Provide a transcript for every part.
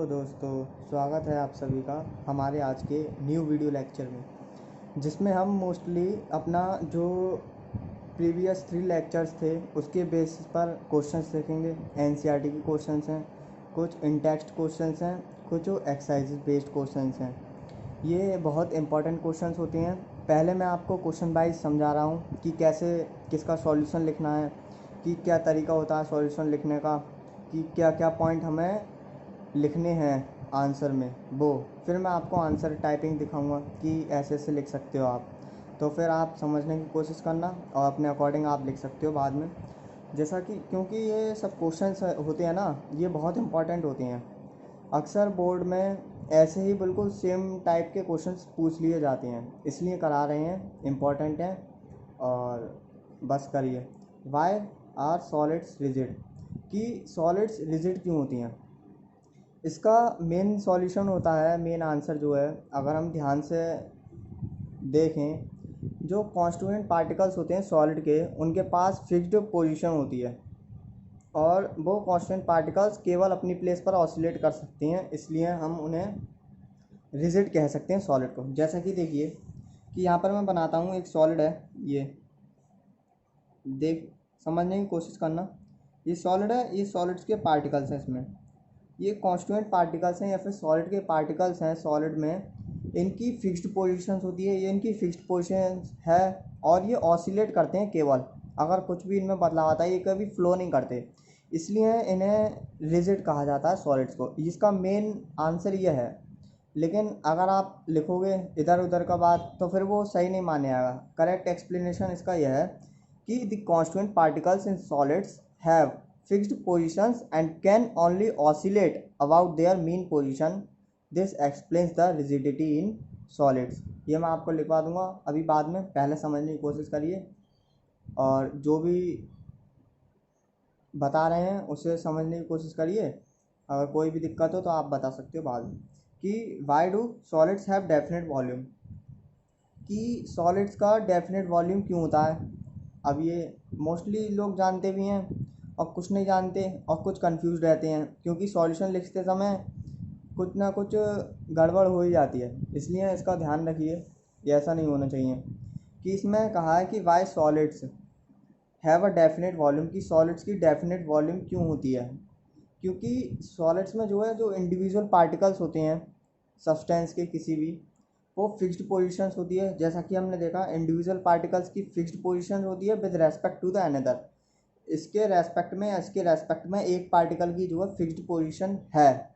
Hello दोस्तों, स्वागत है आप सभी का हमारे आज के न्यू वीडियो लेक्चर में, जिसमें हम मोस्टली अपना जो प्रीवियस 3 लेक्चर्स थे उसके बेसिस पर क्वेश्चंस देखेंगे। एनसीईआरटी के क्वेश्चंस हैं, कुछ इन टेक्स्ट क्वेश्चंस हैं, कुछ एक्सरसाइज बेस्ड क्वेश्चंस हैं। ये बहुत इंपॉर्टेंट क्वेश्चंस होते हैं। पहले मैं आपको क्वेश्चन वाइज समझा रहा हूँ कि कैसे किसका सॉल्यूशन लिखना है, कि क्या तरीका होता है सॉल्यूशन लिखने का, कि क्या क्या पॉइंट हमें लिखने हैं आंसर में वो। फिर मैं आपको आंसर टाइपिंग दिखाऊंगा कि ऐसे ऐसे लिख सकते हो आप, तो फिर आप समझने की कोशिश करना और अपने अकॉर्डिंग आप लिख सकते हो बाद में। जैसा कि क्योंकि ये सब क्वेश्चंस होते हैं ना, ये बहुत इंपॉर्टेंट होते हैं। अक्सर बोर्ड में ऐसे ही बिल्कुल सेम टाइप के क्वेश्चंस पूछ लिए जाते हैं, इसलिए करा रहे हैं, इम्पॉर्टेंट हैं और बस करिए। वाई आर सॉलिड्स रिजिड, कि सॉलिड्स रिजिड क्यों होती हैं। इसका मेन सॉल्यूशन होता है, मेन आंसर जो है, अगर हम ध्यान से देखें, जो कॉन्स्टिट्यूएंट पार्टिकल्स होते हैं सॉलिड के, उनके पास फिक्स्ड पोजीशन होती है और वो कॉन्स्टिट्यूएंट पार्टिकल्स केवल अपनी प्लेस पर ऑसिलेट कर सकते हैं, इसलिए हम उन्हें रिजिड कह सकते हैं सॉलिड को। जैसा कि देखिए कि यहाँ पर मैं बनाता हूँ एक सॉलिड है, ये देख समझने की कोशिश करना। ये सॉलिड है, ये सॉलिड्स के पार्टिकल्स हैं, इसमें ये कॉन्स्टिट्यूएंट पार्टिकल्स हैं या फिर सॉलिड के पार्टिकल्स हैं। सॉलिड में इनकी फिक्स्ड पोजीशंस होती है, ये इनकी फिक्स्ड पोजीशंस है और ये ऑसिलेट करते हैं केवल। अगर कुछ भी इनमें बदलाव आता है, ये कभी फ्लो नहीं करते, इसलिए इन्हें रिजिड कहा जाता है सॉलिड्स को। इसका मेन आंसर ये है, लेकिन अगर आप लिखोगे इधर उधर का बात तो फिर वो सही नहीं माने आएगा। करेक्ट एक्सप्लेनेशन इसका यह है कि the constituent particles in solids have fixed positions and can only oscillate about their mean position. This explains the rigidity in solids. ये मैं आपको लिखवा दूंगा अभी बाद में, पहले समझने की कोशिश करिए और जो भी बता रहे हैं उसे समझने की कोशिश करिए। अगर कोई भी दिक्कत हो तो आप बता सकते हो बाद में। कि why do solids have definite volume, कि सॉलिड्स का डेफिनेट वॉल्यूम क्यों होता है। अब ये मोस्टली लोग जानते भी हैं और कुछ नहीं जानते और कुछ कंफ्यूज रहते हैं, क्योंकि सॉल्यूशन लिखते समय कुछ ना कुछ गड़बड़ हो ही जाती है, इसलिए इसका ध्यान रखिए, ये ऐसा नहीं होना चाहिए। कि इसमें कहा है कि why solids have a definite volume, की सॉलिड्स की डेफिनेट वॉल्यूम क्यों होती है। क्योंकि सॉलिड्स में जो है, जो इंडिविजुअल पार्टिकल्स होते हैं सब्सटेंस के किसी भी, वो फिक्स्ड पोजीशंस होती है। जैसा कि हमने देखा, इंडिविजुअल पार्टिकल्स की फिक्स्ड पोजीशन होती है with respect to the another. इसके रेस्पेक्ट में या इसके रेस्पेक्ट में एक पार्टिकल की जो है फिक्स्ड पोजीशन है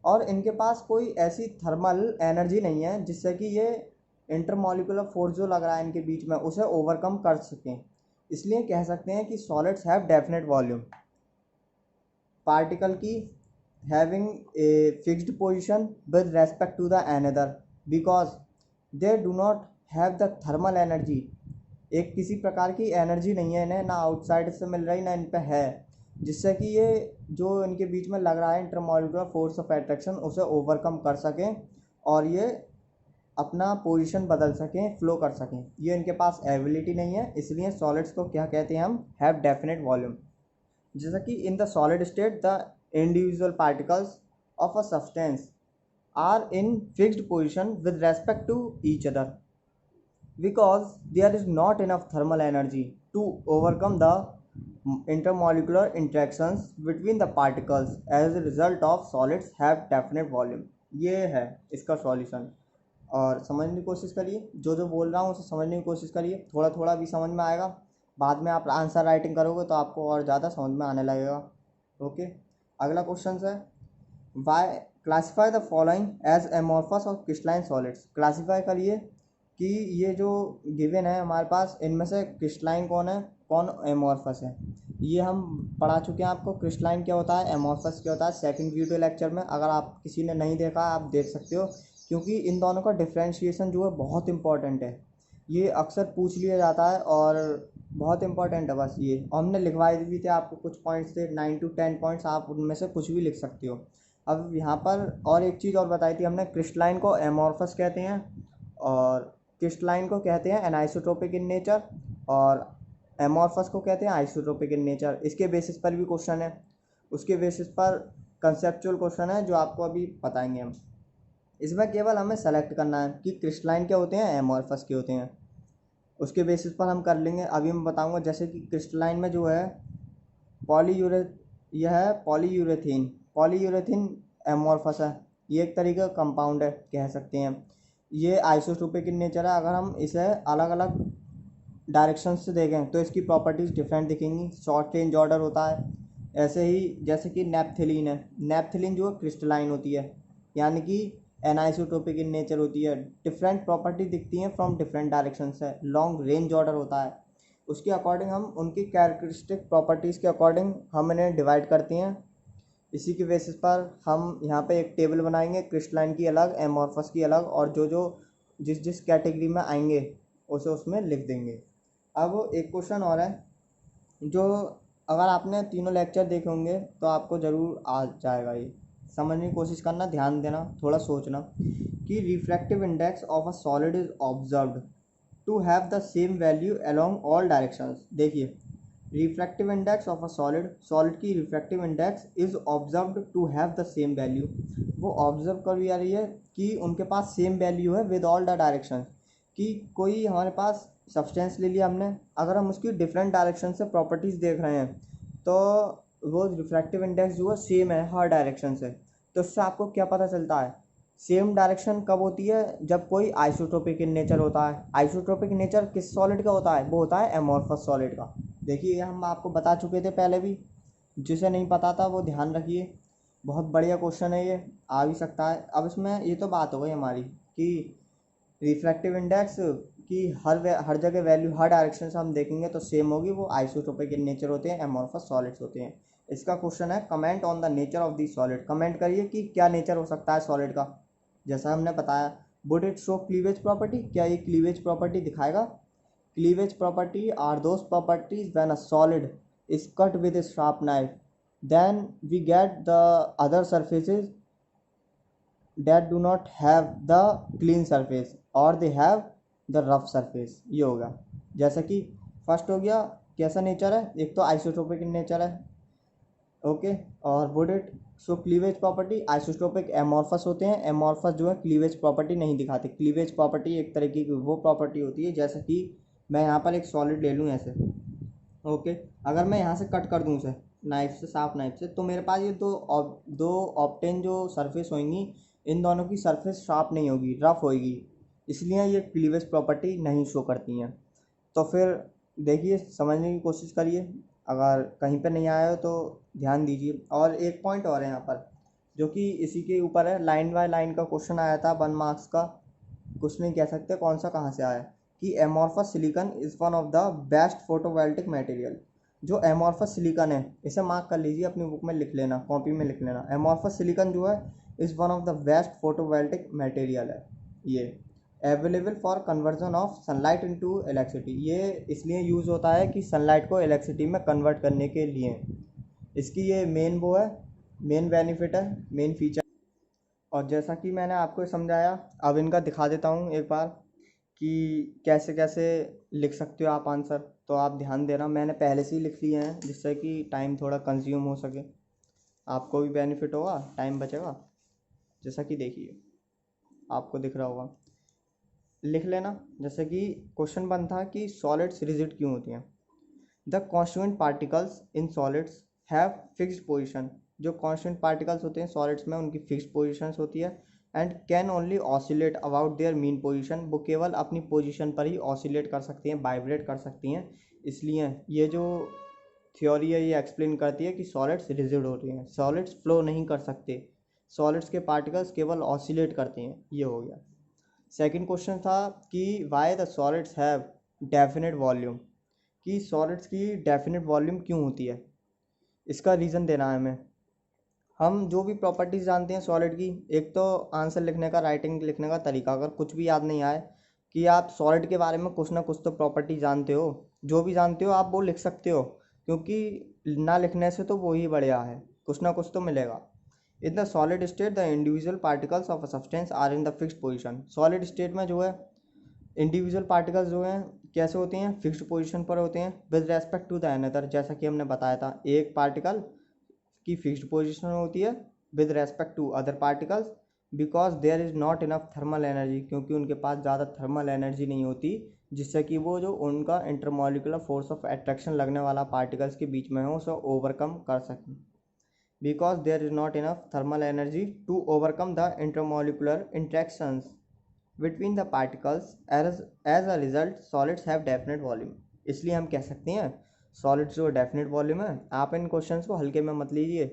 और इनके पास कोई ऐसी थर्मल एनर्जी नहीं है जिससे कि ये इंटरमॉलिक्यूलर फोर्स जो लग रहा है इनके बीच में उसे ओवरकम कर सकें। इसलिए कह सकते हैं कि solids have definite volume. Particle की having a fixed position with respect to the another because they do not have the thermal energy. एक किसी प्रकार की एनर्जी नहीं है इन्हें, ना आउटसाइड से मिल रही ना इन पे है, जिससे कि ये जो इनके बीच में लग रहा है इंटरमॉलिक्यूलर फोर्स ऑफ अट्रैक्शन उसे ओवरकम कर सकें और ये अपना पोजीशन बदल सकें, फ्लो कर सकें। ये इनके पास एबिलिटी नहीं है, इसलिए सॉलिड्स को क्या कहते हैं हम, हैव डेफिनेट वॉल्यूम। जैसा कि in the solid state the individual particles of a substance are in fixed position with respect to each other because there is not enough thermal energy to overcome the intermolecular interactions between the particles. As a result of solids have definite volume. ये है इसका solution. और समझने की कोशिश करिए, जो जो बोल रहा हूँ उसे समझने की कोशिश करिए, थोड़ा थोड़ा भी समझ में आएगा। बाद में आप आंसर राइटिंग करोगे तो आपको और ज़्यादा समझ में आने लगेगा। ओके, अगला क्वेश्चन है, why classify the following as amorphous और क्रिस्टलाइन सॉलिड्स। क्लासीफाई करिए कि ये जो गिवन है हमारे पास, इनमें से क्रिस्टलाइन कौन है, कौन एमॉर्फस है। ये हम पढ़ा चुके हैं आपको, क्रिस्टलाइन क्या होता है, एमॉर्फस क्या होता है, सेकंड वीडियो लेक्चर में। अगर आप किसी ने नहीं देखा आप देख सकते हो, क्योंकि इन दोनों का डिफ्रेंशिएशन जो है बहुत इंपॉर्टेंट है। ये अक्सर पूछ लिया जाता है और बहुत इंपॉर्टेंट है बस ये। और हमने लिखवाए भी थे आपको, कुछ पॉइंट्स थे, 9 to 10 पॉइंट्स, आप उनमें से कुछ भी लिख सकते हो। अब यहाँ पर और एक चीज़ और बताई थी हमने, क्रिस्टलाइन को एमॉर्फस कहते हैं और क्रिस्टलाइन को कहते हैं एनाइसोट्रोपिक इन नेचर और एमॉर्फस को कहते हैं आइसोट्रोपिक इन नेचर। इसके बेसिस पर भी क्वेश्चन है, उसके बेसिस पर कंसेप्चुअल क्वेश्चन है जो आपको अभी बताएंगे हम। इसमें केवल हमें सेलेक्ट करना है कि क्रिस्टलाइन के होते हैं, एमॉर्फस के होते हैं, उसके बेसिस पर हम कर लेंगे। अभी मैं बताऊंगा, जैसे कि क्रिस्टलाइन में जो है यह है पॉलीयूरेथीन। पॉलीयूरेथीन एमॉर्फस है, ये एक तरीके का कंपाउंड है कह सकते हैं। ये आइसोट्रोपिक इन नेचर है। अगर हम इसे अलग अलग डायरेक्शन से देखें तो इसकी प्रॉपर्टीज़ डिफरेंट दिखेंगी। शॉर्ट रेंज ऑर्डर होता है। ऐसे ही जैसे कि नेपथलीन है, नेपथलीन जो है क्रिस्टलाइन होती है, यानी कि एनाइसोट्रोपिक इन नेचर होती है। डिफरेंट प्रॉपर्टी दिखती हैं फ्रॉम डिफरेंट डायरेक्शन से। लॉन्ग रेंज ऑर्डर होता है, उसके अकॉर्डिंग हम उनकी कैरेक्टरिस्टिक प्रॉपर्टीज़ के अकॉर्डिंग हम इन्हें डिवाइड करते हैं। इसी की बेसिस पर हम यहाँ पे एक टेबल बनाएंगे, क्रिस्टलाइन की अलग, एमॉर्फस की अलग, और जो जो जिस जिस कैटेगरी में आएंगे उसे उसमें लिख देंगे। अब एक क्वेश्चन और है जो अगर आपने तीनों लेक्चर देखे होंगे तो आपको ज़रूर आ जाएगा। ये समझने की कोशिश करना, ध्यान देना, थोड़ा सोचना कि refractive index of a solid is observed to have the same value along all directions. देखिए, refractive index of a solid की refractive index is observed to have the same value. वो ऑब्जर्व कर भी आ रही है कि उनके पास सेम वैल्यू है विद ऑल द डायरेक्शन। कि कोई हमारे पास सब्सटेंस ले लिया हमने, अगर हम उसकी डिफरेंट डायरेक्शन से प्रॉपर्टीज़ देख रहे हैं तो वो रिफ्रैक्टिव इंडेक्स जो है सेम है हर डायरेक्शन से। तो उससे आपको क्या पता चलता है, सेम डायरेक्शन कब होती है, जब कोई आइसोट्रोपिक इन नेचर होता है। आइसोट्रोपिक नेचर किस सॉलिड का होता है, वो होता है एमॉर्फस सॉलिड का। देखिए, ये हम आपको बता चुके थे पहले भी, जिसे नहीं पता था वो ध्यान रखिए। बहुत बढ़िया क्वेश्चन है, ये आ भी सकता है। अब इसमें ये तो बात हो गई हमारी कि रिफ्रैक्टिव इंडेक्स की हर जगह वैल्यू हर डायरेक्शन से हम देखेंगे तो सेम होगी, वो आइसोट्रोपिक इन नेचर होते हैं, एमॉर्फस सॉलिड्स होते हैं। इसका क्वेश्चन है comment on the nature of the solid. Comment करिए कि क्या नेचर हो सकता है सॉलिड का। जैसा हमने बताया, would it show cleavage property, क्या ये क्लीवेज प्रॉपर्टी दिखाएगा। Cleavage property are those properties when a solid is cut with a sharp knife, then we get the other surfaces that do not have the clean surface or they have the rough surface। ये होगा, जैसा कि first हो गया कैसा nature है, एक तो आइसोट्रोपिक नेचर है, ओके। और would it so cleavage property, isotropic amorphous होते हैं। एमॉर्फस जो है क्लीवेज प्रॉपर्टी नहीं दिखाते। क्लीवेज प्रॉपर्टी एक तरीके की वो प्रॉपर्टी होती है, जैसे कि मैं यहाँ पर एक सॉलिड ले लूँ ऐसे, ओके। अगर मैं यहाँ से कट कर दूँ उसे नाइफ से, साफ नाइफ से, तो मेरे पास ये दो ऑप्टेन जो सरफेस होंगी, इन दोनों की सरफेस शार्प नहीं होगी, रफ होगी, इसलिए ये क्लीवेज प्रॉपर्टी नहीं शो करती हैं। तो फिर देखिए, समझने की कोशिश करिए, अगर कहीं पर नहीं आया हो तो ध्यान दीजिए। और एक पॉइंट और है यहाँ पर जो कि इसी के ऊपर है, लाइन बाय लाइन का क्वेश्चन आया था 1 मार्क्स का। कुछ नहीं कह सकते कौन सा कहाँ से आया, कि amorphous silicon is one of the best photovoltaic material. जो एमॉर्फस सिलिकॉन है, इसे मार्क कर लीजिए, अपनी बुक में लिख लेना, कॉपी में लिख लेना। एमॉर्फस सिलिकॉन जो है is one of the best photovoltaic material है। ये available for conversion of sunlight into electricity. ये इसलिए यूज़ होता है कि सनलाइट को इलेक्ट्रिसिटी में कन्वर्ट करने के लिए। इसकी ये मेन वो है, मेन बेनिफिट है, मेन फीचर। और जैसा कि मैंने आपको समझाया, अब इनका दिखा देता हूँ एक बार कि कैसे कैसे लिख सकते हो आप आंसर। तो आप ध्यान देना, मैंने पहले से ही लिख लिए हैं जिससे कि टाइम थोड़ा कंज्यूम हो सके, आपको भी बेनिफिट होगा, टाइम बचेगा। जैसा कि देखिए, आपको दिख रहा होगा, लिख लेना। जैसे कि क्वेश्चन 1 था कि सॉलिड्स रिजिड क्यों होती हैं। The constituent particles in solids have fixed position. जो कॉन्स्टिट्यूएंट पार्टिकल्स होते हैं सॉलिड्स में, उनकी फिक्स्ड पोजिशंस होती है। And can only oscillate about their mean position. वो केवल अपनी पोजीशन पर ही ऑसिलेट कर सकती हैं, वाइब्रेट कर सकती हैं। इसलिए ये जो थ्योरी है ये एक्सप्लेन करती है कि सॉलिड्स रिजिड होती हैं, सॉलिड्स फ्लो नहीं कर सकते, सॉलिड्स के पार्टिकल्स केवल ऑसिलेट करते हैं। ये हो गया। सेकंड क्वेश्चन था कि why the solids have definite volume, कि सॉलिड्स की डेफिनेट वॉल्यूम क्यों होती है। इसका रीज़न देना है हमें। हम जो भी प्रॉपर्टीज़ जानते हैं सॉलिड की, एक तो आंसर लिखने का, राइटिंग लिखने का तरीका, अगर कुछ भी याद नहीं आए, कि आप सॉलिड के बारे में कुछ ना कुछ तो प्रॉपर्टी जानते हो, जो भी जानते हो आप वो लिख सकते हो, क्योंकि ना लिखने से तो वो ही बढ़िया है, कुछ ना कुछ तो मिलेगा। In the solid state the individual particles of a substance are in the fixed position. Solid state में जो है इंडिविजुअल पार्टिकल्स जो हैं कैसे होते हैं, फिक्स्ड पोजीशन पर होते हैं with respect to the another. जैसा कि हमने बताया था, एक पार्टिकल की फिक्स्ड पोजीशन होती है with respect to other particles because there is not enough thermal energy, क्योंकि उनके पास ज़्यादा थर्मल एनर्जी नहीं होती जिससे कि वो जो उनका इंटरमॉलिकुलर फोर्स ऑफ अट्रैक्शन लगने वाला पार्टिकल्स के बीच में हो उसे ओवरकम कर सकें। Because there is not enough thermal energy to overcome the intermolecular interactions between the particles as a result solids have definite volume. इसलिए हम कह सकते हैं सॉलिड्स जो डेफिनेट वॉल्यूम है। आप इन क्वेश्चंस को हल्के में मत लीजिए,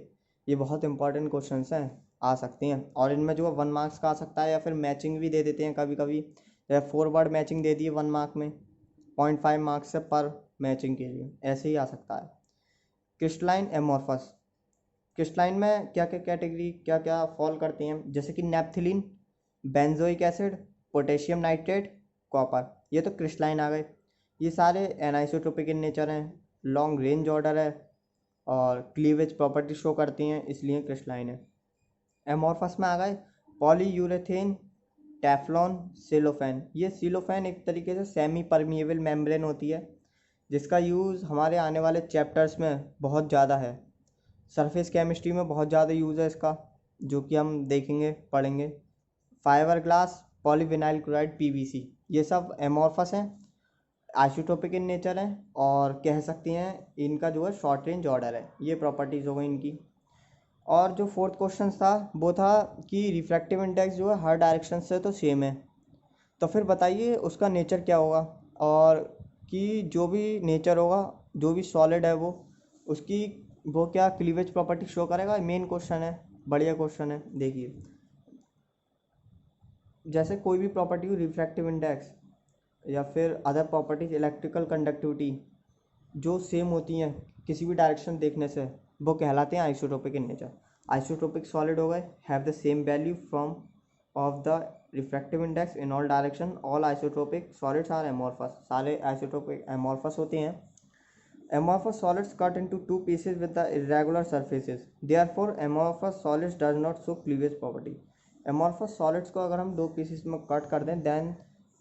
ये बहुत इंपॉर्टेंट क्वेश्चंस हैं, आ सकते हैं। और इनमें जो 1 मार्क्स का आ सकता है या फिर मैचिंग भी दे देते हैं कभी कभी, या 4 वर्ड मैचिंग दे दिए 1 मार्क में, 0.5 मार्क्स से पर मैचिंग के लिए ऐसे ही आ सकता है। क्रिस्टलाइन एमोर्फस, क्रिस्टलाइन में क्या क्या कैटेगरी क्या क्या फॉल करती हैं, जैसे कि naphthalene, benzoic acid, potassium nitrate, copper, ये तो क्रिस्टलाइन आ गए। ये सारे एनाइसोट्रोपिक इन नेचर हैं, लॉन्ग रेंज ऑर्डर है और क्लीवेज प्रॉपर्टी शो करती हैं, इसलिए क्रिस्टलाइन है। एमोर्फस में आ गए पॉलीयूरेथेन, टेफ्लॉन, सेलोफेन। ये सेलोफेन एक तरीके से सेमी परमिएबल मेम्ब्रेन होती है जिसका यूज़ हमारे आने वाले चैप्टर्स में बहुत ज़्यादा है। सरफेस केमिस्ट्री में बहुत ज़्यादा यूज़ है इसका, जो कि हम देखेंगे पढ़ेंगे। Fibre glass, polyvinyl chloride, PVC, ये सब एमोर्फस हैं, आइसोटोपिक इन नेचर हैं और कह सकती हैं इनका जो है शॉर्ट रेंज ऑर्डर है। ये प्रॉपर्टीज़ हो गई इनकी। और जो फोर्थ क्वेश्चन था वो था कि रिफ्रैक्टिव इंडेक्स जो है हर डायरेक्शन से तो सेम है, तो फिर बताइए उसका नेचर क्या होगा, और कि जो भी नेचर होगा, जो भी सॉलिड है वो उसकी वो क्या क्लीवेज प्रॉपर्टी शो करेगा। मेन क्वेश्चन है, बढ़िया क्वेश्चन है। देखिए जैसे कोई भी प्रॉपर्टी हो, रिफ्रैक्टिव इंडेक्स या फिर अदर प्रॉपर्टीज, इलेक्ट्रिकल कंडक्टिविटी जो सेम होती हैं किसी भी डायरेक्शन देखने से, वो कहलाते हैं isotropic in nature. Isotropic solid हो गए have the same value from of the refractive index in all direction. All isotropic solids are amorphous, सारे आइसोटोपिक एमोर्फस होते हैं। Amorphous solids cut into two pieces with the irregular surfaces. Therefore, amorphous solids does not show cleavage property. Amorphous solids को अगर हम 2 pieces में cut कर दें, then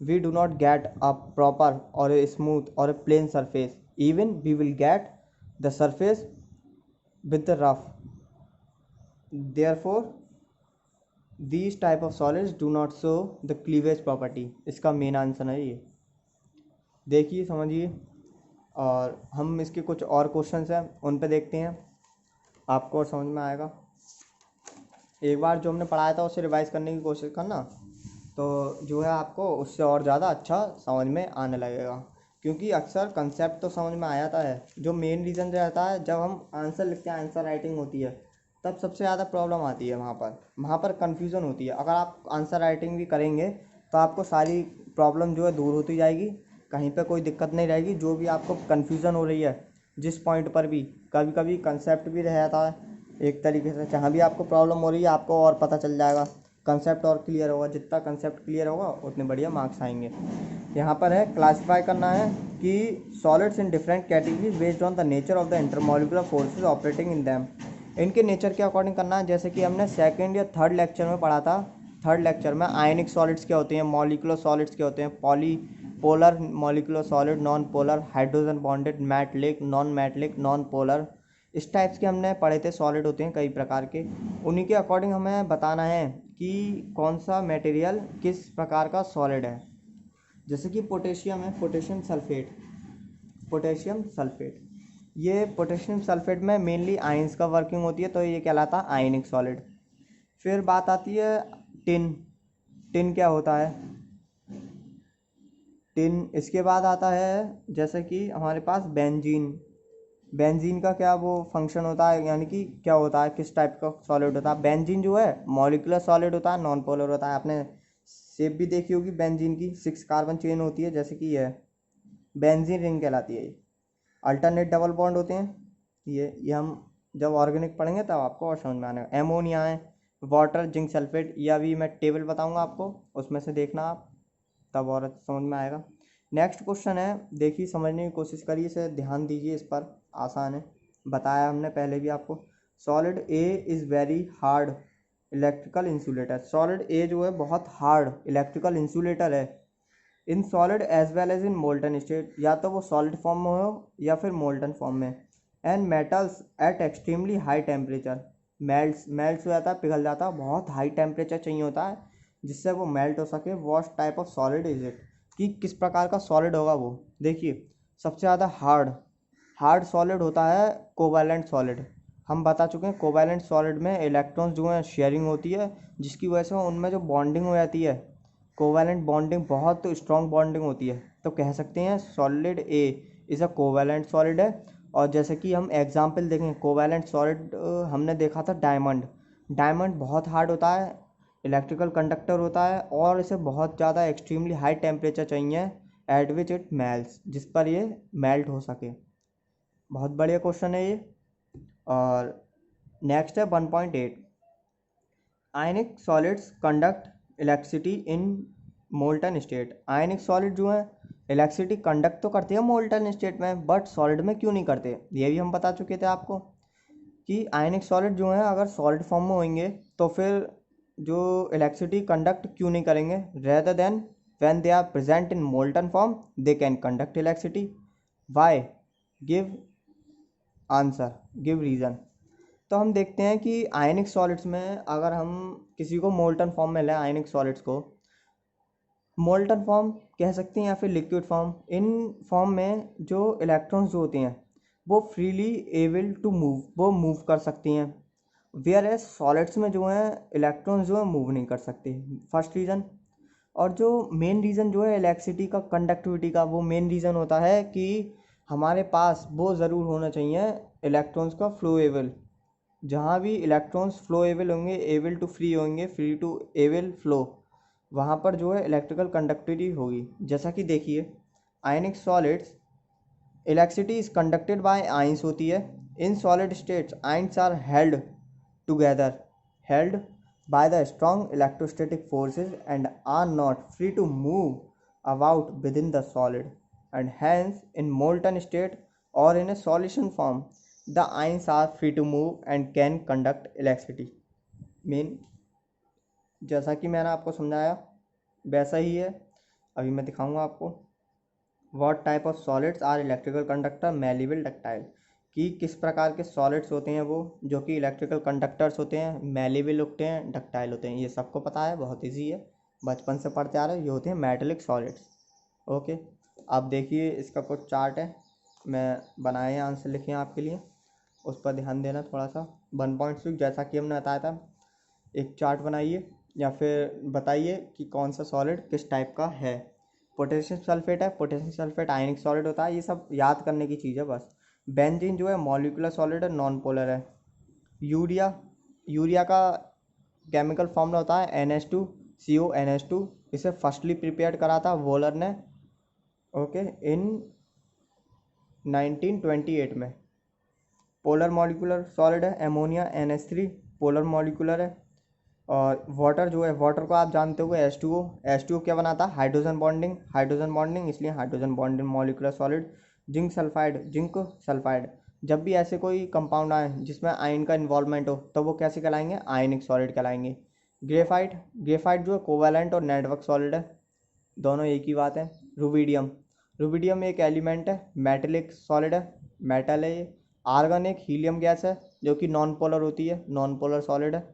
we do not get a proper or a smooth or a plain surface. Even we will get the surface with the rough. Therefore, these type of solids do not show the cleavage property. इसका main answer है ये, देखिए समझिए। और हम इसके कुछ और क्वेश्चंस हैं उन पे देखते हैं, आपको और समझ में आएगा। एक बार जो हमने पढ़ाया था उसे रिवाइज करने की कोशिश करना, तो जो है आपको उससे और ज़्यादा अच्छा समझ में आने लगेगा। क्योंकि अक्सर कंसेप्ट तो समझ में आ जाता है, जो मेन रीज़न रहता है जब हम आंसर लिखते हैं, आंसर राइटिंग होती है, तब सबसे ज़्यादा प्रॉब्लम आती है। वहाँ पर कन्फ्यूज़न होती है। अगर आप आंसर राइटिंग भी करेंगे तो आपको सारी प्रॉब्लम जो है दूर होती जाएगी, कहीं पे कोई दिक्कत नहीं रहेगी। जो भी आपको कन्फ्यूज़न हो रही है जिस पॉइंट पर भी, कभी कभी कंसेप्ट भी रहता है एक तरीके से, जहाँ भी आपको प्रॉब्लम हो रही है आपको और पता चल जाएगा, कंसेप्ट और क्लियर होगा। जितना कंसेप्ट क्लियर होगा उतने बढ़िया मार्क्स आएंगे। यहाँ पर है क्लासीफाई करना है कि solids in different categories based on the nature of the intermolecular forces operating in them. इनके नेचर के अकॉर्डिंग करना है, जैसे कि हमने सेकेंड या थर्ड लेक्चर में पढ़ा था। थर्ड लेक्चर में आयनिक सॉलिड्स क्या होते हैं, मॉलिकुलर सॉलिड्स क्या होते हैं, polar molecular solid, non polar, hydrogen bonded, metallic, non polar, इस टाइप्स के हमने पढ़े थे। सॉलिड होते हैं कई प्रकार के, उन्हीं के अकॉर्डिंग हमें बताना है कि कौन सा मटेरियल किस प्रकार का सॉलिड है। जैसे कि पोटेशियम है, पोटेशियम सल्फेट, ये पोटेशियम सल्फेट में मेनली आयंस का वर्किंग होती है, तो ये कहलाता है आयनिक सॉलिड। फिर बात आती है टिन क्या होता है, टिन। इसके बाद आता है जैसे कि हमारे पास बेंजीन का क्या वो फंक्शन होता है, यानी कि क्या होता है, किस टाइप का सॉलिड होता है। बेंजीन जो है मॉलिकुलर सॉलिड होता है, नॉन पोलर होता है। आपने शेप भी देखी होगी बेंजीन की, 6 कार्बन चेन होती है, जैसे कि यह बेंजीन रिंग कहलाती है। अल्टरनेट डबल बॉन्ड होते हैं, ये हम जब ऑर्गेनिक पढ़ेंगे तब आपको और समझ में आने का। एमोनिया है, वाटर, जिंक सल्फेट, या भी मैं टेबल बताऊंगा आपको, उसमें से देखना आप, तब और समझ में आएगा। नेक्स्ट क्वेश्चन है, देखिए समझने की कोशिश करिए, इसे ध्यान दीजिए, इस पर आसान है, बताया हमने पहले भी आपको। Solid A is very hard electrical insulator. Solid A जो है बहुत हार्ड इलेक्ट्रिकल इंसुलेटर है। In solid as well as in molten state, या तो वो सॉलिड फॉर्म में हो या फिर मोल्टन फॉर्म में। And metals at extremely high temperature, melt हो जाता है, पिघल जाता है, बहुत हाई टेम्परेचर चाहिए होता है जिससे वो मेल्ट हो सके। What type of solid is it, कि किस प्रकार का सॉलिड होगा वो। देखिए सबसे ज़्यादा हार्ड सॉलिड होता है कोवैलेंट सॉलिड। हम बता चुके हैं कोवैलेंट सॉलिड में इलेक्ट्रॉन्स जो हैं शेयरिंग होती है, जिसकी वजह से उनमें जो बॉन्डिंग हो जाती है, कोवैलेंट बॉन्डिंग बहुत स्ट्रॉन्ग बॉन्डिंग होती है। तो कह सकते हैं solid A is a covalent solid है। और जैसे कि हम एग्जांपल देखें कोवैलेंट सॉलिड, हमने देखा था डायमंड बहुत हार्ड होता है, इलेक्ट्रिकल कंडक्टर होता है, और इसे बहुत ज़्यादा एक्सट्रीमली हाई टेम्परेचर चाहिए एट विच इट मेल्ट्स, जिस पर ये मेल्ट हो सके। बहुत बढ़िया क्वेश्चन है ये। और नेक्स्ट है 1.8, आयनिक solids conduct electricity in molten state. Ionic solid जो है इलेक्ट्रिसिटी कंडक्ट तो करते हैं मोल्टन स्टेट में, बट सॉलिड में क्यों नहीं करते, ये भी हम बता चुके थे आपको कि आयनिक सॉलिड जो है अगर सॉलिड फॉर्म में होंगे तो फिर जो इलेक्ट्रिसिटी कंडक्ट क्यों नहीं करेंगे, rather than when they are present in molten form they can conduct electricity. Why, give answer, give reason. तो हम देखते हैं कि आयनिक सॉलिड्स में अगर हम किसी को मोल्टन फॉर्म में लें, आयनिक सॉलिड्स को मोल्टन फॉर्म कह सकते हैं या फिर लिक्विड फॉर्म, इन फॉर्म में जो इलेक्ट्रॉन्स जो होते हैं वो फ्रीली एबल टू मूव, वो मूव कर सकती हैं। वेयर एज सॉलिड्स में जो है इलेक्ट्रॉन्स जो है मूव नहीं कर सकते। First reason. और जो मेन रीज़न जो है इलेक्ट्रिसिटी का कंडक्टिविटी का, वो मेन रीज़न होता है कि हमारे पास वो ज़रूर होना चाहिए इलेक्ट्रॉन्स का फ्लोएबल। जहाँ भी इलेक्ट्रॉन्स फ्लोएबल होंगे, एबल टू फ्री होंगे, फ्री टू एबल फ्लो, वहाँ पर जो है इलेक्ट्रिकल कंडक्टिविटी होगी। जैसा कि देखिए ionic solids electricity is conducted by ions होती है। In solid states ions are held together, held by the strong electrostatic forces and are not free to move about within the solid, and hence in molten state or in a solution form the ions are free to move and can conduct electricity। Main जैसा कि मैंने आपको समझाया वैसा ही है, अभी मैं दिखाऊंगा आपको। What type of solids are electrical conductor, malleable, ductile, कि किस प्रकार के सॉलिड्स होते हैं वो जो कि इलेक्ट्रिकल कंडक्टर्स होते हैं, मैलेबल होते हैं, डक्टाइल होते हैं। ये सबको पता है, बहुत ईजी है, बचपन से पढ़ते आ रहे हैं। ये होते हैं मेटेलिक सॉलिड्स। ओके, अब देखिए इसका कुछ चार्ट है, मैं बनाए हैं, आंसर लिखे हैं आपके लिए, उस पर ध्यान देना थोड़ा सा। 1.6 जैसा कि हमने बताया था, एक चार्ट बनाइए या फिर बताइए कि कौन सा सॉलिड किस टाइप का है। पोटेशियम सल्फेट है, पोटेशियम सल्फेट आयनिक सॉलिड होता है, ये सब याद करने की चीज़ है बस। बेंजीन जो है मॉलिक्यूलर सॉलिड है, नॉन पोलर है। यूरिया का केमिकल फॉर्मूला होता है NH2CO NH2। इसे फर्स्टली प्रिपेयर करा था वोलर ने, ओके, इन 1928 में। पोलर मॉलिक्यूलर सॉलिड है अमोनिया NH3, पोलर मॉलिक्यूलर है। और वाटर जो है, वाटर को आप जानते हो H2O क्या बनाता है, हाइड्रोजन बॉन्डिंग, इसलिए hydrogen bonding molecular solid. Zinc sulphide, जब भी ऐसे कोई कंपाउंड आए जिसमें आयन का इन्वॉल्वमेंट हो तो वो कैसे कहलाएंगे, आयनिक सॉलिड कहलाएंगे। ग्रेफाइट जो है कोवैलेंट और नेटवर्क सॉलिड है, दोनों एक ही बात है। रुबिडियम एक एलिमेंट है, मेटेलिक सॉलिड है, मेटल है ये। आर्गन एक हीलियम गैस है जो कि नॉन पोलर होती है, नॉन पोलर सॉलिड है।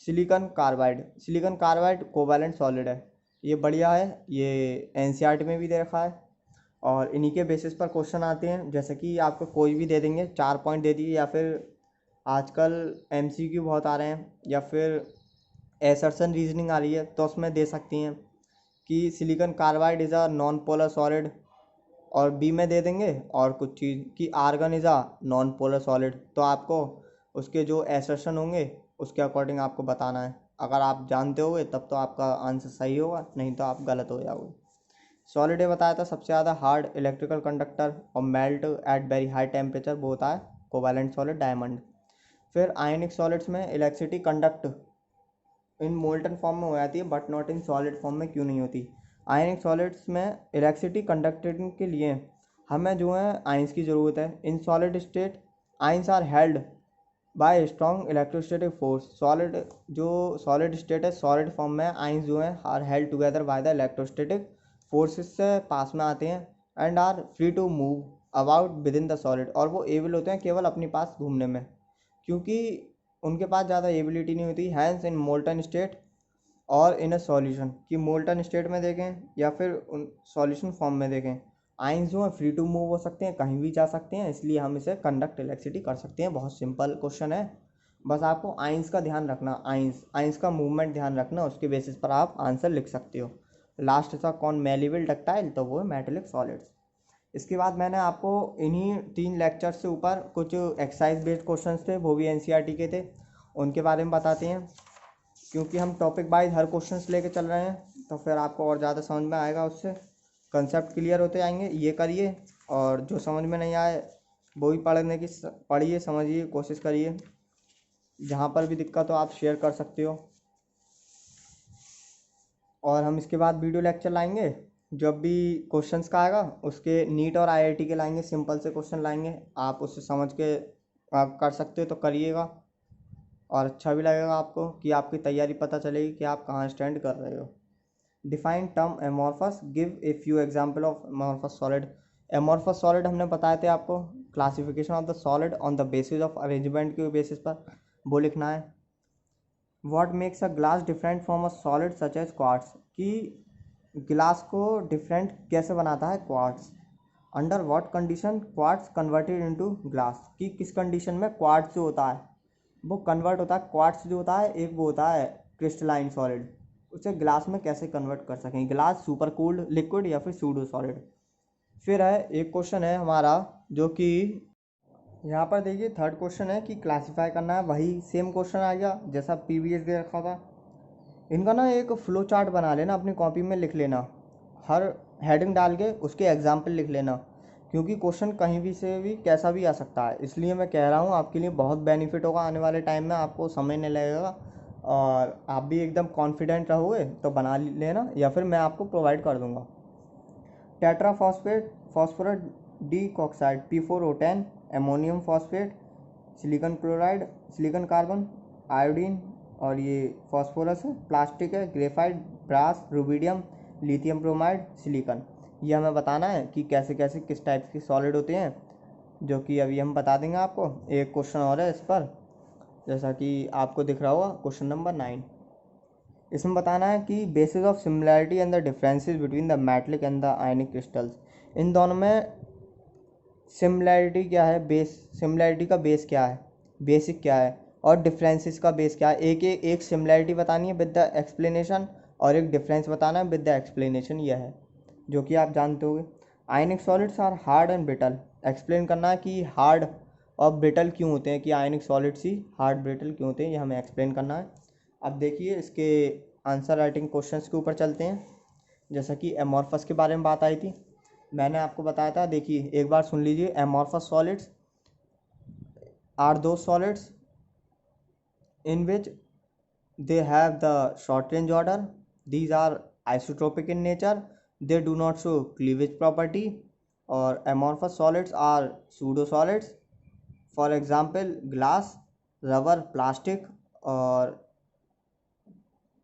सिलिकॉन कार्बाइड कोवैलेंट सॉलिड है। ये बढ़िया है, ये एनसीईआरटी में भी दे रखा है। और इन्हीं के बेसिस पर क्वेश्चन आते हैं, जैसे कि आपको कोई भी दे देंगे, 4 पॉइंट दे दिए, या फिर आजकल MCQ बहुत आ रहे हैं, या फिर एसर्शन रीजनिंग आ रही है तो उसमें दे सकती हैं कि silicon carbide is a non polar solid, और बी में दे देंगे और कुछ चीज़ कि argon is a non polar solid. तो आपको उसके जो एसर्शन होंगे उसके अकॉर्डिंग आपको बताना है। अगर आप जानते होगे तब तो आपका आंसर सही होगा, नहीं तो आप गलत हो जाओगे। सॉलिड ये बताया था सबसे ज़्यादा हार्ड इलेक्ट्रिकल कंडक्टर और melt at very high temperature, वो होता है कोवैलेंट सॉलिड, डायमंड। फिर आयनिक सॉलिड्स में electricity conduct in molten form में हो जाती है but not in solid form में क्यों नहीं होती। आयनिक सॉलिड्स में इलेक्ट्रिसिटी कंडक्टिंग के लिए हमें जो है आइंस की ज़रूरत है। In solid state ions are held by strong electrostatic force. Solid state है, सॉलिड फॉर्म में आइंस जो है are held together by the electrostatic forces से पास में आते हैं, and are free to move about within the solid, और वो एबल होते हैं केवल अपने पास घूमने में, क्योंकि उनके पास ज़्यादा एबिलिटी नहीं होती हैंस इन मोल्टन स्टेट और इन अ सॉल्यूशन, कि मोल्टन स्टेट में देखें या फिर उन सॉल्यूशन फॉर्म में देखें। आइंस जो है फ्री टू मूव हो सकते हैं, कहीं भी जा सकते हैं, इसलिए हम इसे कंडक्ट इलेक्ट्रिसिटी कर सकते हैं। बहुत सिंपल क्वेश्चन है, बस आपको आइंस का ध्यान रखना, आइंस आइंस का मूवमेंट ध्यान रखना, उसके बेसिस पर आप आंसर लिख सकते हो। लास्ट था कौन, मेलेबल डक्टाइल, तो वो है मेटेलिक सॉलिड्स। इसके बाद मैंने आपको इन्हीं 3 लेक्चर से ऊपर कुछ एक्सरसाइज बेस्ड क्वेश्चंस थे, वो भी एनसीईआरटी के थे, उनके बारे में बताते हैं, क्योंकि हम टॉपिक वाइज हर क्वेश्चंस लेके चल रहे हैं तो फिर आपको और ज़्यादा समझ में आएगा, उससे कंसेप्ट क्लियर होते आएंगे। ये करिए, और जो समझ में नहीं आए वो भी पढ़िए, समझिए, कोशिश करिए। जहाँ पर भी दिक्कत हो आप शेयर कर सकते हो। और हम इसके बाद वीडियो लेक्चर लाएंगे, जब भी क्वेश्चंस का आएगा उसके नीट और आईआईटी के लाएंगे, सिंपल से क्वेश्चन लाएंगे, आप उससे समझ के आप कर सकते हो तो करिएगा, और अच्छा भी लगेगा आपको कि आपकी तैयारी पता चलेगी कि आप कहाँ स्टैंड कर रहे हो। Define term amorphous, give a few example of amorphous solid. Amorphous solid हमने बताए थे आपको, classification of the solid on the basis of arrangement के बेसिस पर वो लिखना है। What makes a glass different from a solid such as quartz, कि गिलास को डिफरेंट कैसे बनाता है quartz. Under what condition quartz converted into glass, कि किस कंडीशन में क्वार्ट्स जो होता है वो कन्वर्ट होता है। क्वार्ट्स जो होता है एक वो होता है क्रिस्टलाइन सॉलिड, उसे ग्लास में कैसे कन्वर्ट कर सकें, ग्लास सुपर कूल्ड लिक्विड या फिर सूडो सॉलिड। फिर है एक क्वेश्चन है हमारा, जो कि यहाँ पर देखिए थर्ड क्वेश्चन है कि क्लासीफाई करना है, वही सेम क्वेश्चन आ गया जैसा प्रीवियस दे रखा था। इनका ना एक फ्लो चार्ट बना लेना, अपनी कॉपी में लिख लेना, हर हेडिंग डाल के उसके एग्जाम्पल लिख लेना, क्योंकि क्वेश्चन कहीं भी से भी कैसा भी आ सकता है। इसलिए मैं कह रहा हूँ आपके लिए बहुत बेनिफिट होगा, आने वाले टाइम में आपको समय नहीं लगेगा और आप भी एकदम कॉन्फिडेंट रहोगे, तो बना लेना या फिर मैं आपको प्रोवाइड कर दूँगा। Tetra phosphate, phosphorus dioxide P4O10, ammonium phosphate, silicon chloride, silicon carbon, iodine, और ये फॉस्फोरस है, प्लास्टिक है, graphite, brass, rubidium, lithium bromide, silicon. ये हमें बताना है कि कैसे कैसे किस टाइप के सॉलिड होते हैं, जो कि अभी हम बता देंगे आपको। एक क्वेश्चन और है इस पर, जैसा कि आपको दिख रहा होगा, क्वेश्चन नंबर 9। इसमें बताना है कि basis of similarity and the differences between the metallic and the ionic crystals. इन दोनों में सिमिलैरिटी क्या है, बेस, सिमिलैरिटी का बेस क्या है, बेसिक क्या है, और डिफरेंसेस का बेस क्या है। एक सिमिलैरिटी बतानी है विद द एक्सप्लेनेशन, और एक डिफरेंस बताना है विद द एक्सप्लेनेशन, यह है जो कि आप जानते होंगे। Ionic solids are hard and brittle, explain करना है कि हार्ड और ब्रिटल क्यों होते हैं, कि आयनिक सॉलिड्स ही हार्ड ब्रिटल क्यों होते हैं, ये हमें एक्सप्लेन करना है। अब देखिए इसके आंसर राइटिंग क्वेश्चंस के ऊपर चलते हैं। जैसा कि एमॉर्फस के बारे में बात आई थी, मैंने आपको बताया था, देखिए एक बार सुन लीजिए। एमॉर्फस सॉलिड्स आर दो solids in which they have the short range order, these are isotropic in nature, they do not show cleavage property, or amorphous solids are pseudo solids, for example glass, rubber, plastic। और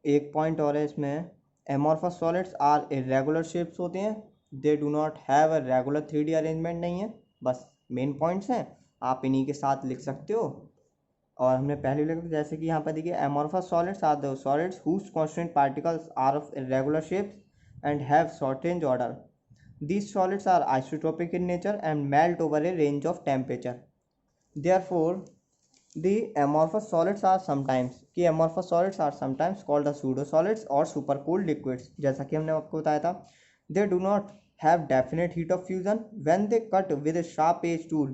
एक point और है इसमें, amorphous solids are irregular shapes होते हैं, they do not have a regular 3D arrangement नहीं है। बस मेन पॉइंट्स हैं, आप इन्हीं के साथ लिख सकते हो। और हमने पहले लिखा, जैसे कि यहाँ पर देखिए, amorphous solids are the solids whose constituent particles are of irregular shapes and have short range order. These solids are isotropic in nature and melt over a range of temperature. Therefore, the amorphous solids are sometimes called the pseudo solids or supercooled liquids. जैसा कि हमने आपको बताया था, they do not have definite heat of fusion. When they cut with a sharp edge tool,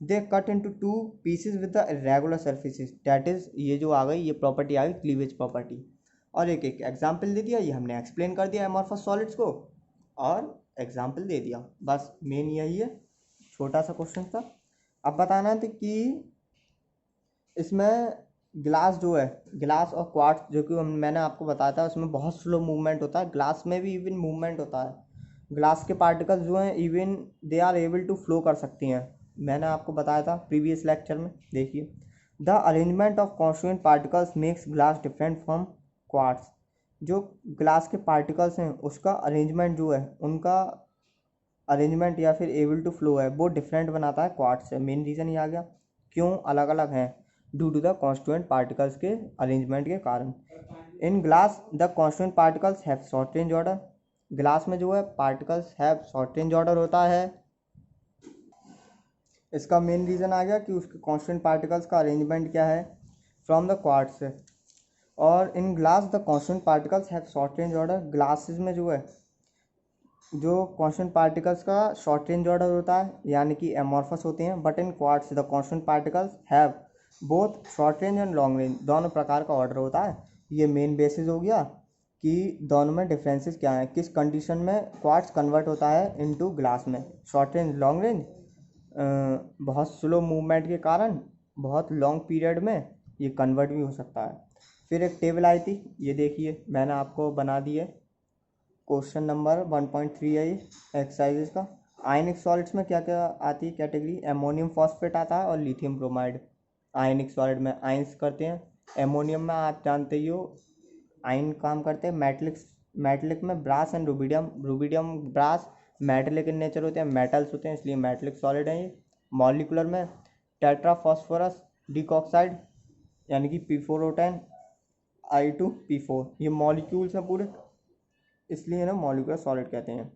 they cut into two pieces with the irregular surfaces. That is, ये जो आ गई, ये प्रॉपर्टी आ गई क्लीवेज प्रॉपर्टी। और एक एक एग्जाम्पल दे दिया, ये हमने एक्सप्लेन कर दिया एमॉर्फस सॉलिड्स को, और एग्जाम्पल दे दिया, बस मेन यही है, छोटा सा क्वेश्चन था। अब बताना था कि इसमें ग्लास जो है, ग्लास और क्वार्ट्ज, जो कि मैंने आपको बताया था, उसमें बहुत स्लो मूवमेंट होता है, ग्लास में भी इवन मूवमेंट होता है। ग्लास के पार्टिकल्स जो हैं even they are able to flow कर सकती हैं, मैंने आपको बताया था प्रीवियस लेक्चर में। देखिए, the arrangement of constituent particles makes glass different from quartz. जो ग्लास के पार्टिकल्स हैं उसका अरेंजमेंट जो है, उनका अरेंजमेंट या फिर एबल टू फ्लो है, वो डिफरेंट बनाता है क्वार्ट्ज से। मेन रीज़न ये आ गया, क्यों अलग अलग हैं। Due to the constituent particles के अरेंजमेंट के कारण। In glass the constituent particles have short range order. Glass में जो है particles have short range order होता है। इसका मेन रीज़न आ गया कि उसके कॉन्स्टेंट पार्टिकल्स का अरेंजमेंट क्या है, फ्रॉम द क्वार्ट्स से। और इन glass the constant particles have short range order. Glasses में जो है जो कॉन्स्टेंट पार्टिकल्स का शॉर्ट रेंज ऑर्डर होता है, यानी कि एमॉर्फस होते हैं। But in quartz the constant particles have both short range and long range, दोनों प्रकार का ऑर्डर होता है। ये मेन बेसिस हो गया कि दोनों में डिफरेंसेस क्या हैं, किस कंडीशन में क्वार्ट्स कन्वर्ट होता है इनटू ग्लास में, शॉर्ट रेंज लॉन्ग रेंज। बहुत स्लो मूवमेंट के कारण बहुत लॉन्ग पीरियड में ये कन्वर्ट भी हो सकता है। फिर एक टेबल आई थी, ये देखिए मैंने आपको बना दी है। क्वेश्चन नंबर 1.3 है ये एक्सरसाइजेस का। आयनिक सॉलिड्स में क्या क्या आती है कैटेगरी, एमोनियम फॉस्फेट आता है और लिथियम ब्रोमाइड। आयनिक सॉलिड में आयंस करते हैं। एमोनियम में आप जानते ही हो आयन काम करते हैं। मेटलिक में brass and rubidium brass metallic in nature होते हैं, मेटल्स होते हैं, इसलिए मेटलिक सॉलिड है ये। मॉलिकुलर में टेट्रा फॉस्फोरस डिकॉक्साइड यानी कि P4O10 I2P4, ये मॉलिक्यूल्स हैं पूरे, इसलिए ना मॉलिकुलर सॉलिड कहते हैं।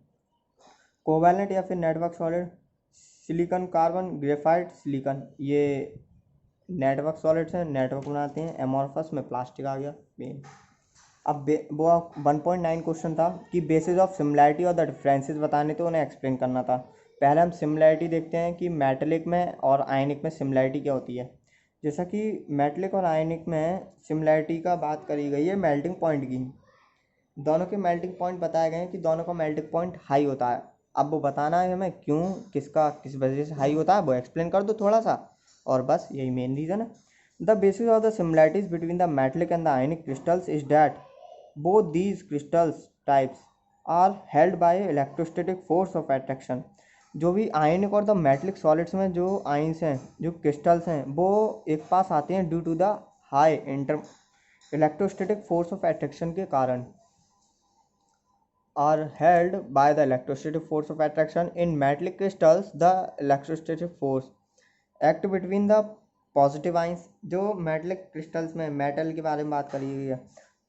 कोवैलेंट या फिर network solid, silicon carbon graphite silicon, ये नेटवर्क सॉलिड्स हैं, नेटवर्क बनाते हैं। एमॉर्फस में प्लास्टिक आ गया मेन। अब वो 1.9 क्वेश्चन था कि बेसिस ऑफ सिमिलैरिटी और द डिफरेंसेस बताने थे, उन्हें एक्सप्लेन करना था। पहले हम सिमिलैरिटी देखते हैं कि मेटलिक में और आयनिक में सिमिलैरिटी क्या होती है। जैसा कि मेटलिक और आयनिक में सिमिलैरिटी का बात करी गई है मेल्टिंग पॉइंट की। दोनों के मेल्टिंग पॉइंट बताए गए हैं कि दोनों का मेल्टिंग पॉइंट हाई होता है। अब वो बताना है हमें क्यों, किसका किस वजह से हाई होता है, वो एक्सप्लेन कर दो थोड़ा सा, और बस यही मेन रीज़न है। The basis of the similarities between the metallic and the ionic crystals is that both these crystals types are held by electrostatic force of attraction. जो भी आयनिक और द मेटलिक सॉलिड्स में जो आयंस हैं, जो crystals हैं, वो एक पास आते हैं due to the high electrostatic force of attraction के कारण। are held by the electrostatic force of attraction. In metallic crystals the electrostatic force act between the positive ions। जो मेटलिक क्रिस्टल्स में मेटल के बारे में बात करी गई है,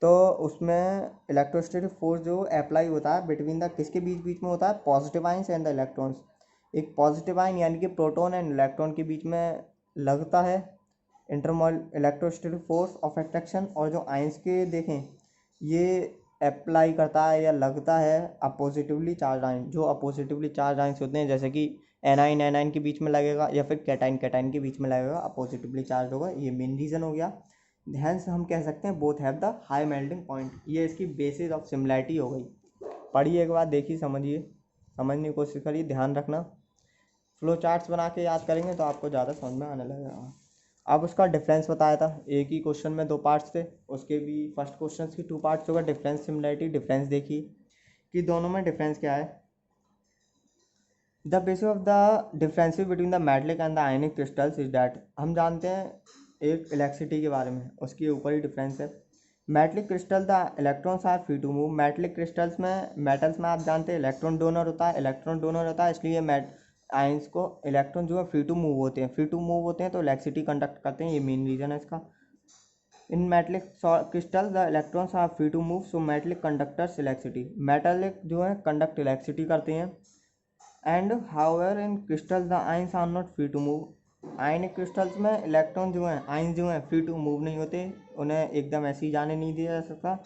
तो उसमें इलेक्ट्रोस्टैटिक फोर्स जो अप्लाई होता है बिटवीन द किसके बीच बीच में होता है, positive ions and the electrons. एक पॉजिटिव आइन यानी कि प्रोटॉन एंड इलेक्ट्रॉन के बीच में लगता है इंटरमोल इलेक्ट्रोस्टैटिक फोर्स ऑफ अट्रैक्शन। और जो आइंस के देखें, ये अप्लाई करता है या लगता है अपोजिटिवली चार्ज आयन, जो अपोजिटिवली चार्ज आयंस होते हैं, जैसे कि एनाइन के बीच में लगेगा या फिर कैटाइन के बीच में लगेगा, अपोजिटिवली चार्ज होगा। ये मेन रीज़न हो गया। हैंस हम कह सकते हैं both have the high melting point. ये इसकी बेसिस ऑफ सिमिलैरिटी हो गई। पढ़िए एक बार, देखिए, समझिए, समझने की कोशिश करिए, ध्यान रखना। फ्लो चार्ट्स बना के याद करेंगे तो आपको ज़्यादा समझ में आने लगेगा। अब उसका डिफरेंस बताया था, एक ही क्वेश्चन में 2 पार्ट्स थे, उसके भी फर्स्ट क्वेश्चन की 2 पार्ट्स होगा। डिफरेंस सिमिलैरिटी, डिफरेंस देखिए कि दोनों में डिफरेंस क्या है। The basis of the differences between the metallic and the ionic crystals is that, हम जानते हैं एक इलेक्ट्रिसिटी के बारे में, उसके ऊपर ही डिफरेंस है। Metallic crystal the electrons are free to move. Metallic crystals में, मेटल्स में आप जानते हैं इलेक्ट्रॉन डोनर होता है, इसलिए आयंस को इलेक्ट्रॉन जो है फ्री टू मूव होते हैं, तो इलेक्ट्रिसिटी कंडक्ट करते हैं, ये मेन रीज़न है इसका। In metallic crystal the electrons are free to move, so metallic conductors electricity, metallic जो है कंडक्ट इलेक्ट्रिसिटी करते हैं। And however in crystals the ions are not free to move. Ionic crystals में electron जो हैं, ions जो हैं, free to move नहीं होते, उन्हें एकदम ऐसे ही जाने नहीं दिया जा सकता।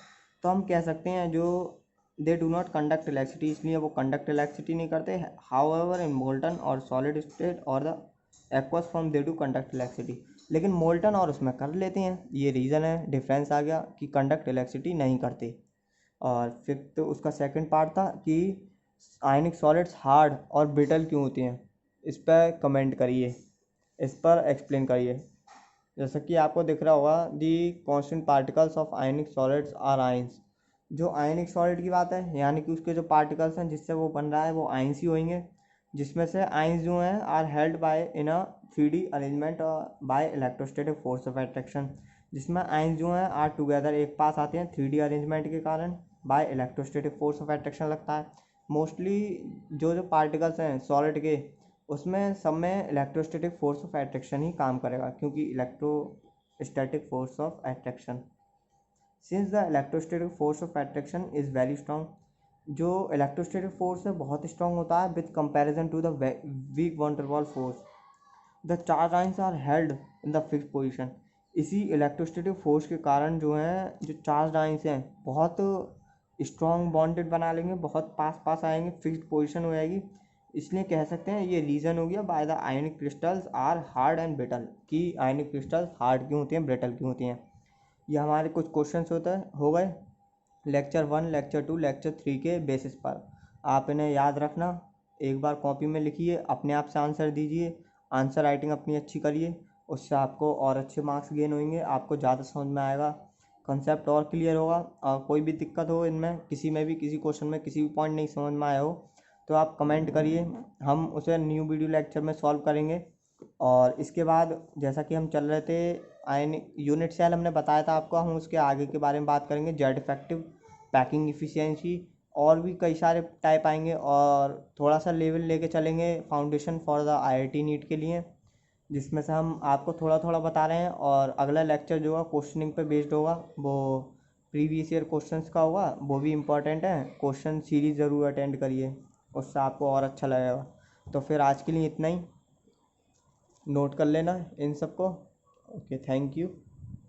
तो हम कह सकते हैं जो दे डू नॉट कंडक्ट इलेक्ट्रिसिटी, इसलिए वो कंडक्ट इलेक्ट्रिसिटी नहीं करते। हाउएवर इन मोल्टन और सॉलिड स्टेट और the aqueous form they do conduct electricity, लेकिन मोल्टन और उसमें कर लेते हैं। ये रीज़न है, डिफरेंस आ गया कि कंडक्ट इलेक्ट्रिसिटी नहीं करते। और फिर तो उसका सेकंड पार्ट था कि आयनिक सॉलिड्स हार्ड और ब्रिटल क्यों होती हैं, इस पर कमेंट करिए, इस पर एक्सप्लेन करिए। जैसा कि आपको दिख रहा होगा, the constant particles of ionic solids are ions. जो आयनिक सॉलिड की बात है, यानी कि उसके जो पार्टिकल्स हैं जिससे वो बन रहा है, वो आयंस ही होंगे, जिसमें से आयंस जो हैं are held by in a 3D arrangement by electrostatic force of attraction, जिसमें आयंस जो हैं आर टुगेदर एक पास आते हैं 3D अरेंजमेंट के कारण, bye electrostatic force of attraction लगता है। मोस्टली जो जो पार्टिकल्स हैं सॉलिड के, उसमें सब में इलेक्ट्रोस्टैटिक फोर्स ऑफ अट्रैक्शन ही काम करेगा, क्योंकि electrostatic force of attraction. Since the electrostatic force of attraction is very strong, जो इलेक्ट्रोस्टैटिक फोर्स है बहुत स्ट्रांग होता है with comparison to the weak van der Waals force, the charge ions are held in the fix position. इसी electrostatic force के कारण जो है जो चार्ज आयंस हैं बहुत स्ट्रॉन्ग बॉन्डेड बना लेंगे, बहुत पास पास आएंगे, फिक्स्ड पोजीशन हो जाएगी। इसलिए कह सकते हैं ये रीज़न हो गया by the ionic crystals are hard and brittle, कि आयनिक क्रिस्टल्स हार्ड क्यों होती हैं, ब्रिटल क्यों होती हैं। ये हमारे कुछ क्वेश्चंस हो गए लेक्चर 1, लेक्चर 2, लेक्चर 3 के बेसिस पर। आप इन्हें याद रखना, एक बार कॉपी में लिखिए, अपने आप से आंसर दीजिए, आंसर राइटिंग अपनी अच्छी करिए, उससे आपको और अच्छे मार्क्स गेन होंगे, आपको ज़्यादा समझ में आएगा, कंसेप्ट और क्लियर होगा। और कोई भी दिक्कत हो इनमें, किसी में भी, किसी क्वेश्चन में किसी भी पॉइंट नहीं समझ में आया हो तो आप कमेंट करिए, हम उसे न्यू वीडियो लेक्चर में सॉल्व करेंगे। और इसके बाद जैसा कि हम चल रहे थे आयनिक यूनिट सेल हमने बताया था आपको, हम उसके आगे के बारे में बात करेंगे, जेड इफेक्टिव, पैकिंग इफिशियंसी, और भी कई सारे टाइप आएंगे। और थोड़ा सा लेवल लेके चलेंगे foundation for the IIT NEET के लिए, जिसमें से हम आपको थोड़ा थोड़ा बता रहे हैं। और अगला लेक्चर जो होगा क्वेश्चनिंग पे बेस्ड होगा, वो प्रीवियस ईयर क्वेश्चंस का होगा, वो भी इम्पॉर्टेंट है। क्वेश्चन सीरीज ज़रूर अटेंड करिए, उससे आपको और अच्छा लगेगा। तो फिर आज के लिए इतना ही, नोट कर लेना इन सबको। Okay, thank you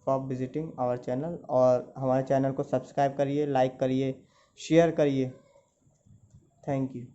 for visiting our channel, और हमारे चैनल को सब्सक्राइब करिए, लाइक करिए, शेयर करिए। Thank you.